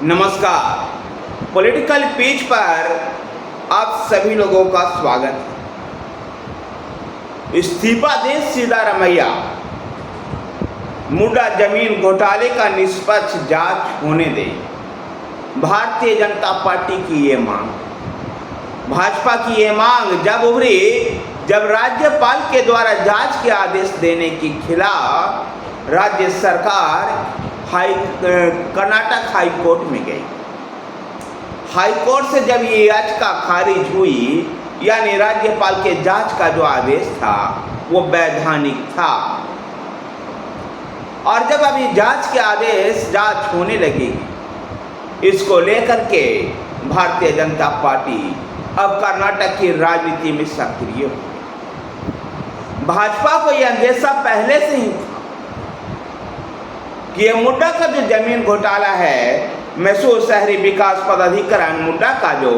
नमस्कार। Political page पर आप सभी लोगों का स्वागत है। इस्तीफा दे सिद्धारमैया, मुंडा जमीन घोटाले का निष्पक्ष जांच होने दे, भारतीय जनता पार्टी की ये मांग। भाजपा की ये मांग जब उभरी जब राज्यपाल के द्वारा जांच के आदेश देने के खिलाफ राज्य सरकार कर्नाटक हाई कोर्ट में गई। हाई कोर्ट से जब ये याचिका खारिज हुई, यानी राज्यपाल के जांच का जो आदेश था वो वैधानिक था, और जब अभी जांच के आदेश जांच होने लगी, इसको लेकर के भारतीय जनता पार्टी अब कर्नाटक की राजनीति में सक्रिय हो गई। भाजपा को यह अंदेशा पहले से ही था कि ये मुंडा का जो जमीन घोटाला है, मैसूर शहरी विकास पदाधिकरण मुंडा का जो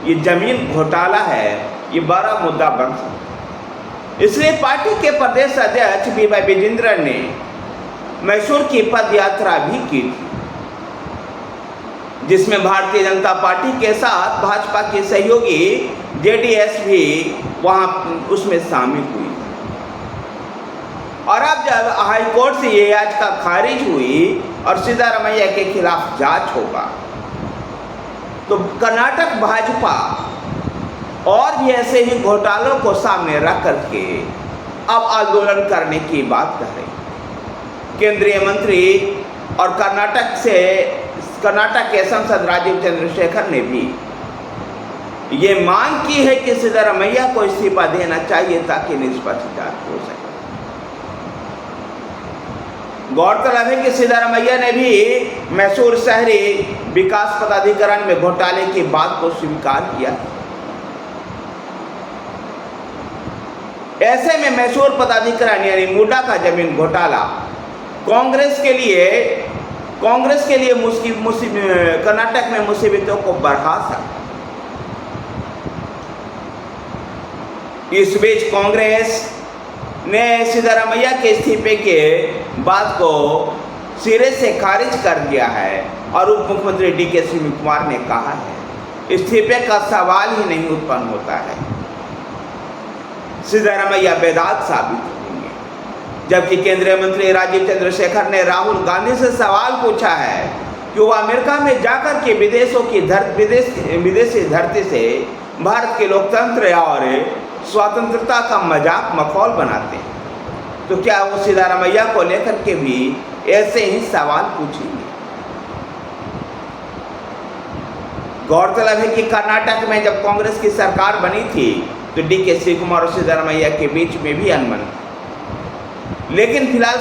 ये जमीन घोटाला है, ये बड़ा मुद्दा बन सकता। इसलिए पार्टी के प्रदेश अध्यक्ष बीवाई विजेंद्र ने मैसूर की पद यात्रा भी की थी, जिसमें भारतीय जनता पार्टी के साथ भाजपा की सहयोगी जेडीएस भी वहां उसमें शामिल हुई। और अब जब हाई कोर्ट से ये याचिका खारिज हुई और सिद्धारमैया के खिलाफ जांच होगा, तो कर्नाटक भाजपा और भी ऐसे ही घोटालों को सामने रख करके अब आंदोलन करने की बात कर रही। केंद्रीय मंत्री और कर्नाटक के सांसद राजीव चंद्रशेखर ने भी ये मांग की है कि सिद्धारमैया को इस्तीफा देना चाहिए ताकि निष्पक्ष जांच हो सके। गौरतलब है कि सिद्धारमैया ने भी मैसूर शहरी विकास पदाधिकरण में घोटाले की बात को स्वीकार किया। ऐसे में मैसूर पदाधिकरण यानी मुंडा का जमीन घोटाला कांग्रेस के लिए कर्नाटक में मुसीबतों को बढ़ा सकता। इस बीच कांग्रेस ने सिद्धारमैया के इस्तीफे के बात को सिरे से खारिज कर दिया है और उप मुख्यमंत्री डीके शिवकुमार ने कहा है इस्तीफे का सवाल ही नहीं उत्पन्न होता है, सिद्धारमैया बेदाग साबित होंगे। जबकि केंद्रीय मंत्री राजीव चंद्रशेखर ने राहुल गांधी से सवाल पूछा है कि वह अमेरिका में जाकर के विदेशी धरती से भारत के लोकतंत्र और स्वतंत्रता का मजाक मखौल बनाते हैं, तो क्या वो सिद्धारमैया को लेकर के भी ऐसे ही सवाल पूछेंगे? गौरतलब है कि कर्नाटक में जब कांग्रेस की सरकार बनी थी तो डीके शिवकुमार और सिद्धारमैया के बीच में भी अनबन थी, लेकिन फिलहाल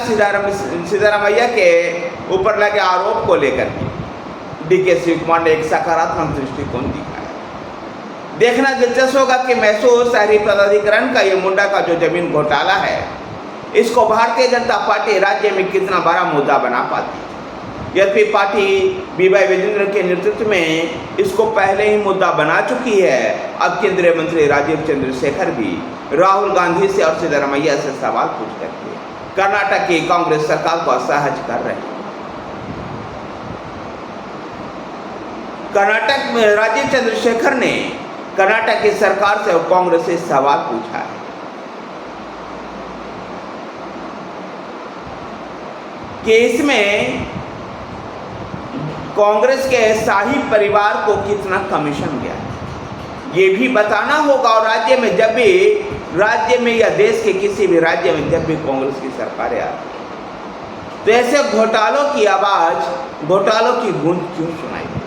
सिद्धारमैया के ऊपर लगे आरोप को लेकर के डीके शिवकुमार ने एक सकारात्मक दृष्टिकोण दिखाया। देखना दिलचस्प होगा कि मैसूर शहरी पदाधिकरण का ये मुंडा का जो जमीन घोटाला है, इसको भारतीय जनता पार्टी राज्य में कितना बड़ा मुद्दा बना पाती है। यद्यपि पार्टी बीवाई विजेंद्र के नेतृत्व में इसको पहले ही मुद्दा बना चुकी है, अब केंद्रीय मंत्री राजीव चंद्रशेखर भी राहुल गांधी से और सिद्धारमैया से सवाल पूछ करके कर्नाटक की कांग्रेस सरकार को असहज कर रहे हैं। कर्नाटक में राजीव चंद्रशेखर ने कर्नाटक की सरकार से और कांग्रेस से सवाल पूछा है कि इसमें कांग्रेस के शाही परिवार को कितना कमीशन गया, ये भी बताना होगा। और राज्य में या देश के किसी भी राज्य में जब भी कांग्रेस की सरकारें आती तो ऐसे घोटालों की आवाज, घोटालों की गूंज क्यों सुनाई देती?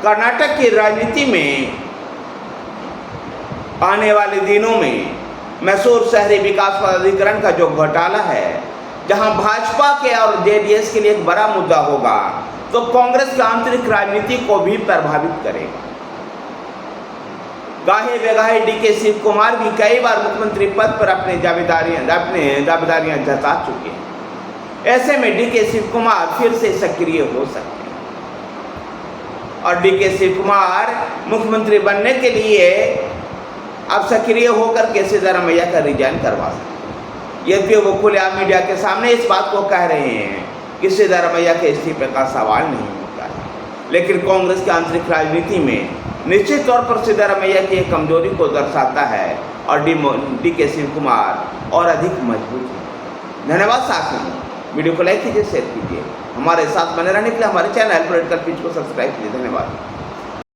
कर्नाटक की राजनीति में आने वाले दिनों में मैसूर शहरी विकास पदाधिकरण का जो घोटाला है, जहां भाजपा के और जेडीएस के लिए एक बड़ा मुद्दा होगा, तो कांग्रेस की आंतरिक राजनीति को भी प्रभावित करेगा। गाहे बेगाहे डीके शिवकुमार भी कई बार मुख्यमंत्री पद पर अपनी दावेदारियां जता चुके हैं। ऐसे में डीके शिवकुमार फिर से सक्रिय हो सकते हैं और डीके शिवकुमार मुख्यमंत्री बनने के लिए अब सक्रिय होकर के सिद्धारमैया का रिजाइन करवा सकते हैं। यद्यपि वो खुलेआम मीडिया के सामने इस बात को कह रहे हैं कि सिद्धारमैया के इस्तीफे का सवाल नहीं होता है, लेकिन कांग्रेस की आंतरिक राजनीति में निश्चित तौर पर सिद्धारमैया की एक कमजोरी को दर्शाता है और डी के शिव कुमार और अधिक मजबूत है। धन्यवाद साथियों, वीडियो को लाइक कीजिए, शेयर कीजिए, हमारे साथ बने रहने के लिए हमारे चैनल पॉलिटिकल पिच को सब्सक्राइब कीजिए। धन्यवाद।